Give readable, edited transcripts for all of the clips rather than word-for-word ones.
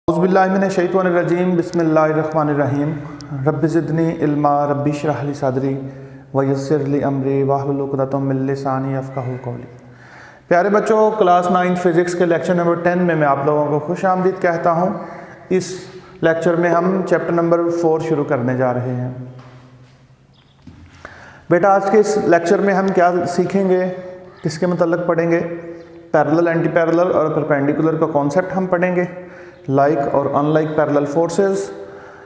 औज़ुबिल्लाहिमिनश्शैतानिर्रजीम बिस्मिल्लाहिर्रहमानिर्रहीम rabbi ज़िदनी इल्मा rabbi इश्रह ली सदरी वयस्सिर ली अमरी वाहलुल उक़दतम मिन लिसानी यफ़क़हू क़ौली। प्यारे बच्चों, क्लास 9 फिज़िक्स के लेक्चर नंबर 10 में मैं आप लोगों को खुश आमदीद कहता हूँ। इस लेक्चर में हम चैप्टर नंबर 4 शुरू करने जा रहे हैं। बेटा, आज के इस लेक्चर में हम क्या सीखेंगे, किसके मतलब पढ़ेंगे? पैरेलल, एंटी पैरेलल और परपेंडिकुलर का कॉन्सेप्ट हम पढ़ेंगे, लाइक और अनलाइक पैरेलल फोर्सेस।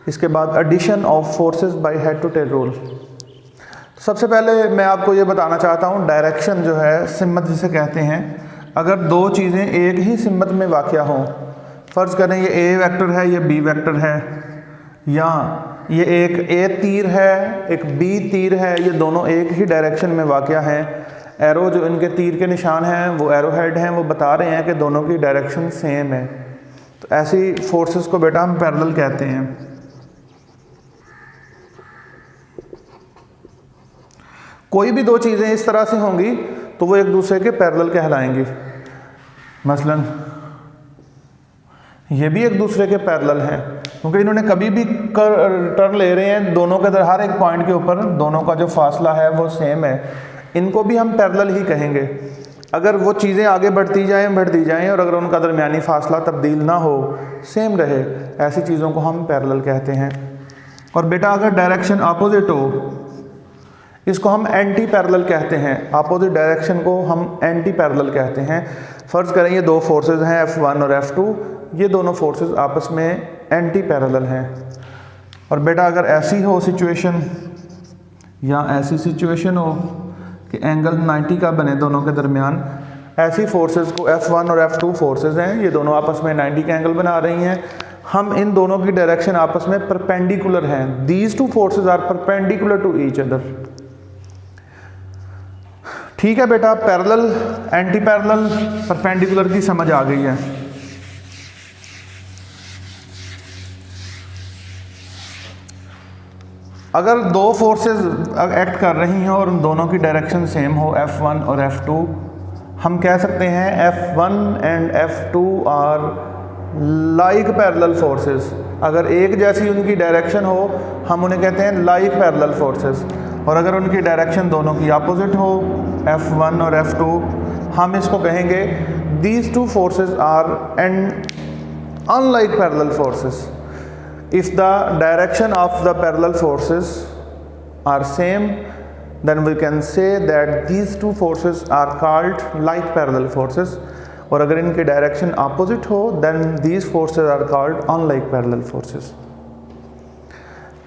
इसके बाद addition of forces by head to tail rule. सबसे पहले मैं आपको ये बताना चाहता हूँ, डायरेक्शन जो है, सिम्मत जिसे कहते हैं, अगर दो चीज़ें एक ही सिम्मत में वाक़या हों, फ़र्ज़ करें ये ए वेक्टर है, ये बी वेक्टर है, या ये एक ए तीर है, एक बी तीर है, ये दोनों एक ही डायरेक्शन में वाक़या हैं। एरो जो इनके तीर के निशान हैं वो एरो हेड हैं, वो बता रहे हैं कि दोनों की डायरेक्शन सेम है। तो ऐसी फोर्सेस को बेटा हम पैरेलल कहते हैं। कोई भी दो चीज़ें इस तरह से होंगी तो वो एक दूसरे के पैरेलल कहलाएंगी। मसलन ये भी एक दूसरे के पैरेलल हैं क्योंकि इन्होंने कभी भी टर्न ले रहे हैं, दोनों के हर एक पॉइंट के ऊपर दोनों का जो फासला है वो सेम है। इनको भी हम पैरेलल ही कहेंगे। अगर वो चीज़ें आगे बढ़ती जाएं और अगर उनका दरमियानी फासला तब्दील ना हो, सेम रहे, ऐसी चीज़ों को हम पैरेलल कहते हैं। और बेटा, अगर डायरेक्शन अपोजिट हो, इसको हम एंटी पैरेलल कहते हैं। अपोजिट डायरेक्शन को हम एंटी पैरेलल कहते हैं। फ़र्ज़ करें ये दो फोर्सेस हैं F1 और F2, ये दोनों फोर्सेस आपस में एंटी पैरेलल हैं। और बेटा, अगर ऐसी हो सिचुएशन या ऐसी सिचुएशन हो कि एंगल 90 का बने दोनों के दरमियान, ऐसी फोर्सेस को F1 और F2 फोर्सेस हैं, ये दोनों आपस में 90 का एंगल बना रही हैं। हम इन दोनों की डायरेक्शन आपस में परपेंडिकुलर हैं। These two forces are perpendicular to each other. ठीक है बेटा, पैरेलल, एंटी पैरेलल, परपेंडिकुलर की समझ आ गई है। अगर दो फोर्सेस एक्ट कर रही हैं और उन दोनों की डायरेक्शन सेम हो, F1 और F2, हम कह सकते हैं F1 and F2 are like parallel forces. अगर एक जैसी उनकी डायरेक्शन हो, हम उन्हें कहते हैं लाइक पैरेलल फोर्सेस। और अगर उनकी डायरेक्शन दोनों की अपोजिट हो, F1 और F2, हम इसको कहेंगे these two forces are and unlike parallel forces. If the direction of the parallel forces are same, then we can say that these two forces are called like parallel forces. और अगर इनकी direction opposite हो, then these forces are called unlike parallel forces.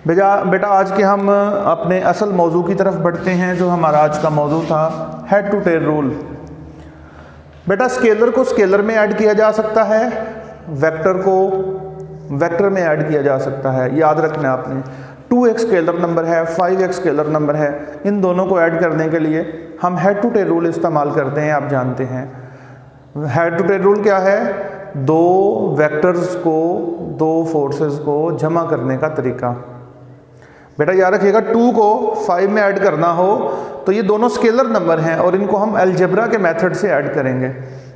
बेटा, आज के हम अपने असल मौजू की तरफ बढ़ते हैं, जो हमारा आज का मौजू था हेड टू टेल रूल। बेटा, स्केलर को स्केलर में ऐड किया जा सकता है, वेक्टर को वेक्टर में ऐड किया जा सकता है। याद रखना आपने, 2x स्केलर नंबर है, 5x स्केलर नंबर है, इन दोनों को ऐड करने के लिए हम हेड टू टेल रूल इस्तेमाल करते हैं। आप जानते हैं हेड टू टेल रूल क्या है? दो वेक्टर्स को, दो फोर्सेस को जमा करने का तरीका। बेटा याद रखिएगा, 2 को 5 में ऐड करना हो तो ये दोनों स्केलर नंबर हैं और इनको हम अलजेब्रा के मेथड से ऐड करेंगे।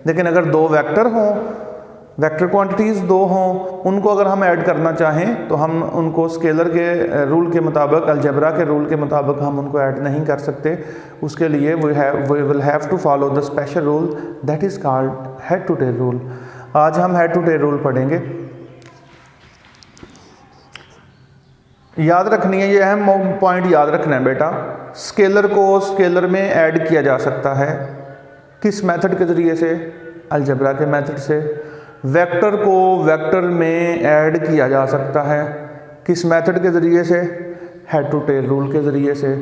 लेकिन अगर दो वेक्टर हों, वेक्टर क्वांटिटीज़ दो हों, उनको अगर हम ऐड करना चाहें तो हम उनको स्केलर के रूल के मुताबिक, अलजेब्रा के रूल के मुताबिक हम उनको ऐड नहीं कर सकते। उसके लिए we will have to follow the special rule that is called head to tail rule. आज हम हेड टू टेल रूल पढ़ेंगे। याद रखनी है, ये अहम पॉइंट याद रखना है बेटा। स्केलर को स्केलर में ऐड किया जा सकता है किस मेथड के ज़रिए से? अलजेब्रा के मेथड से। वेक्टर को वेक्टर में ऐड किया जा सकता है किस मेथड के ज़रिए से? हेड टू टेल रूल के ज़रिए से।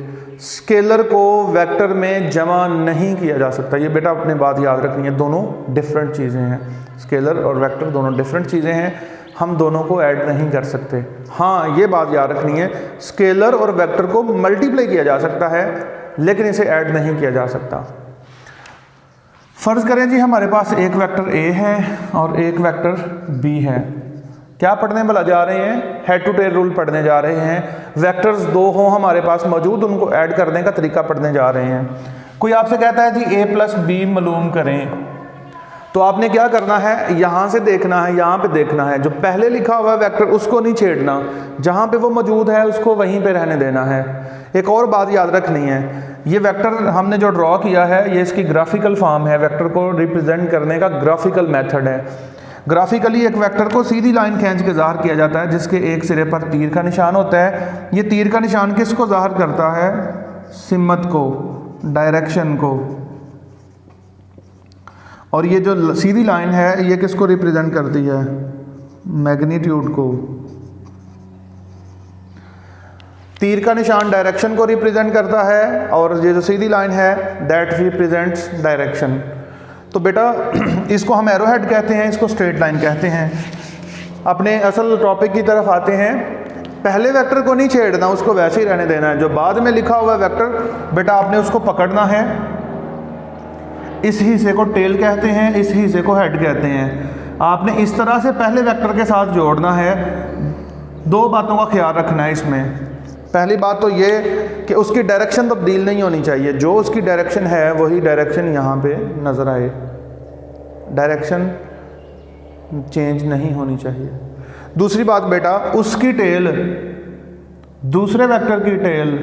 स्केलर को वेक्टर में जमा नहीं किया जा सकता। ये बेटा अपने बात याद रखनी है, दोनों डिफरेंट चीज़ें हैं। स्केलर और वेक्टर दोनों डिफरेंट चीज़ें हैं, हम दोनों को ऐड नहीं कर सकते। हाँ, ये बात याद रखनी है, स्केलर और वेक्टर को मल्टीप्लाई किया जा सकता है लेकिन इसे ऐड नहीं किया जा सकता। फ़र्ज़ करें जी, हमारे पास एक वेक्टर A है और एक वेक्टर B है। क्या पढ़ने भला जा रहे हैं? हेड टू टेल रूल पढ़ने जा रहे हैं। वेक्टर्स दो हों हमारे पास मौजूद, उनको ऐड करने का तरीका पढ़ने जा रहे हैं। कोई आपसे कहता है जी A + B मालूम करें, तो आपने क्या करना है, यहाँ से देखना है, यहाँ पे देखना है, जो पहले लिखा हुआ है वेक्टर उसको नहीं छेड़ना, जहाँ पे वो मौजूद है उसको वहीं पे रहने देना है। एक और बात याद रखनी है, ये वेक्टर हमने जो ड्रॉ किया है ये इसकी ग्राफिकल फॉर्म है, वेक्टर को रिप्रेजेंट करने का ग्राफिकल मेथड है। ग्राफिकली एक वेक्टर को सीधी लाइन खींच के ज़ाहिर किया जाता है जिसके एक सिरे पर तीर का निशान होता है। ये तीर का निशान किसको ज़ाहिर करता है, सिमत को, डायरेक्शन को, और ये जो सीधी लाइन है ये किसको रिप्रेजेंट करती है, मैग्नीट्यूड को। तीर का निशान डायरेक्शन को रिप्रेजेंट करता है और ये जो सीधी लाइन है दैट रिप्रेजेंट्स डायरेक्शन। तो बेटा इसको हम एरो हेड कहते हैं, इसको स्ट्रेट लाइन कहते हैं। अपने असल टॉपिक की तरफ आते हैं। पहले वेक्टर को नहीं छेड़ना, उसको वैसे ही रहने देना है। जो बाद में लिखा हुआ वेक्टर बेटा आपने उसको पकड़ना है, इस हिस्से को टेल कहते हैं, इस हिस्से को हेड कहते हैं। आपने इस तरह से पहले वेक्टर के साथ जोड़ना है। दो बातों का ख्याल रखना है इसमें। पहली बात तो ये कि उसकी डायरेक्शन तब्दील नहीं होनी चाहिए, जो उसकी डायरेक्शन है वही डायरेक्शन यहाँ पे नज़र आए, डायरेक्शन चेंज नहीं होनी चाहिए। दूसरी बात बेटा, उसकी टेल दूसरे वेक्टर की टेल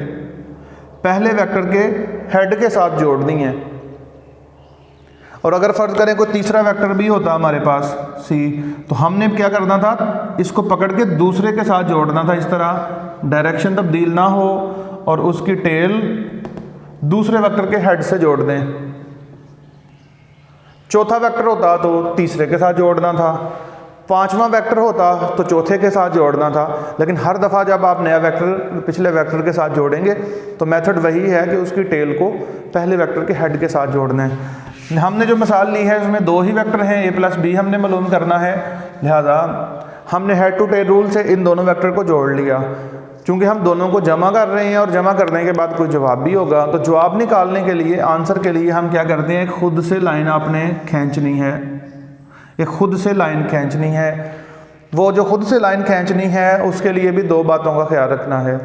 पहले वेक्टर के हेड के साथ जोड़नी है। और अगर फ़र्ज़ करें कोई तीसरा वेक्टर भी होता हमारे पास सी, तो हमने क्या करना था, इसको पकड़ के दूसरे के साथ जोड़ना था, इस तरह डायरेक्शन तब्दील ना हो और उसकी टेल दूसरे वेक्टर के हेड से जोड़ दें। चौथा वेक्टर होता तो तीसरे के साथ जोड़ना था, पांचवा वेक्टर होता तो चौथे के साथ जोड़ना था। लेकिन हर दफ़ा जब आप नया वेक्टर पिछले वेक्टर के साथ जोड़ेंगे तो मेथड वही है कि उसकी टेल को पहले वेक्टर के हेड के साथ जोड़ना है। हमने जो मिसाल ली है उसमें दो ही वेक्टर हैं, a प्लस बी हमने मालूम करना है, लिहाजा हमने हेड टू टेल रूल से इन दोनों वेक्टर को जोड़ लिया। चूँकि हम दोनों को जमा कर रहे हैं और जमा करने के बाद कोई जवाब भी होगा, तो जवाब निकालने के लिए, आंसर के लिए हम क्या करते हैं, खुद से लाइन आपने खींचनी है, एक खुद से लाइन खींचनी है। वो जो खुद से लाइन खींचनी है उसके लिए भी दो बातों का ख्याल रखना है।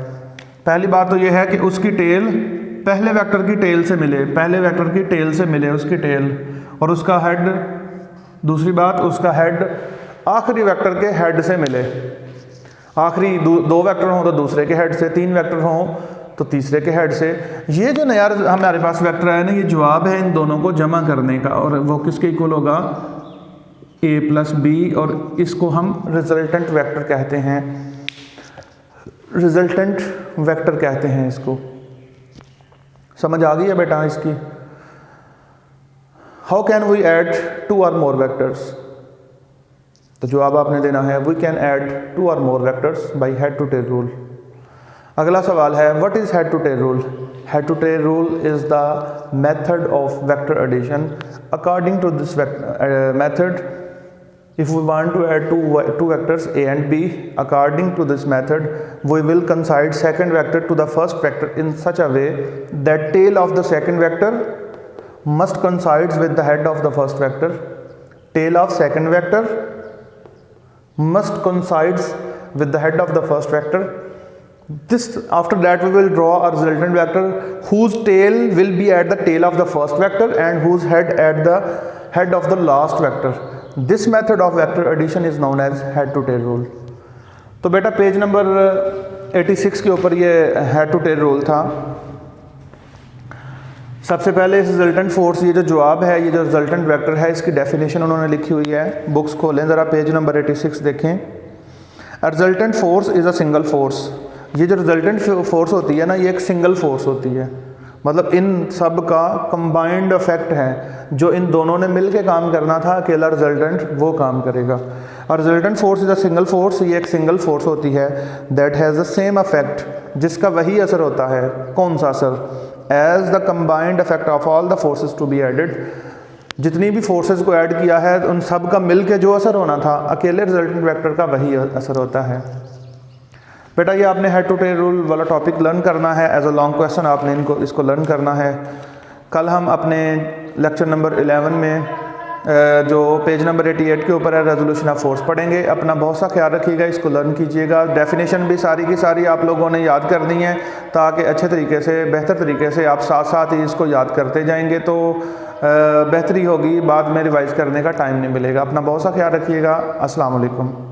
पहली बात तो ये है कि उसकी टेल पहले वेक्टर की टेल से मिले, पहले वेक्टर की टेल से मिले उसकी टेल, और उसका हेड, दूसरी बात उसका हेड आखिरी वेक्टर के हेड से मिले। आखिरी दो वेक्टर हों तो दूसरे के हेड से, तीन वेक्टर हों तो तीसरे के हेड से। ये जो नया हमारे पास वेक्टर है ना, ये जवाब है इन दोनों को जमा करने का, और वो किसके इक्वल होगा, a प्लस बी, और इसको हम रिजल्टेंट वेक्टर कहते हैं, रिजल्टेंट वेक्टर कहते हैं इसको। समझ आ गई है बेटा इसकी। हाउ कैन वी ऐड 2 और मोर वेक्टर्स, तो जवाब आपने देना है वी कैन ऐड 2 और more vectors by head to tail rule. अगला सवाल है what is head to tail rule. Head to tail rule is the method of vector addition. According to this method, if we want to add two vectors a and b, according to this method we will coincide second vector to the first vector in such a way that tail of the second vector must coincide with the head of the first vector. Tail of second vector must coincide with the head of the first vector. This, after that we will draw a resultant vector whose tail will be at the tail of the first vector and whose head at the head of the last vector. This method of vector addition is known as head to tail rule. तो बेटा page number 86 के ऊपर ये head to tail rule था। सबसे पहले इस resultant force, ये जो जवाब है, ये जो रिजल्टेंट वेक्टर है, इसकी डेफिनेशन उन्होंने लिखी हुई है। बुक्स खोलें ज़रा, पेज नंबर 86 देखें। Resultant force is a single force. ये जो रिजल्टेंट फोर्स होती है ना, ये एक सिंगल फोर्स होती है, मतलब इन सब का कंबाइंड इफेक्ट है। जो इन दोनों ने मिल के काम करना था, अकेला रिजल्टेंट वो काम करेगा। और resultant force is a single force, ये एक सिंगल फोर्स होती है that has the same effect, जिसका वही असर होता है। कौन सा असर? As the combined effect of all the forces to be added. जितनी भी फोर्सेस को ऐड किया है उन सब का मिल के जो असर होना था, अकेले रिजल्टेंट वेक्टर का वही असर होता है। बेटा ये आपने हेड टू टेल रूल वाला टॉपिक लर्न करना है, एज अ लॉन्ग क्वेश्चन आपने इसको लर्न करना है। कल हम अपने लेक्चर नंबर 11 में जो पेज नंबर 88 के ऊपर है, रेजोल्यूशन ऑफ फोर्स पढ़ेंगे। अपना बहुत सा ख्याल रखिएगा, इसको लर्न कीजिएगा। डेफिनेशन भी सारी की सारी आप लोगों ने याद करनी है, ताकि अच्छे तरीके से, बेहतर तरीके से आप साथ साथ ही इसको याद करते जाएंगे तो बेहतरी होगी, बाद में रिवाइज़ करने का टाइम नहीं मिलेगा। अपना बहुत सा ख्याल रखिएगा। अस्सलाम वालेकुम।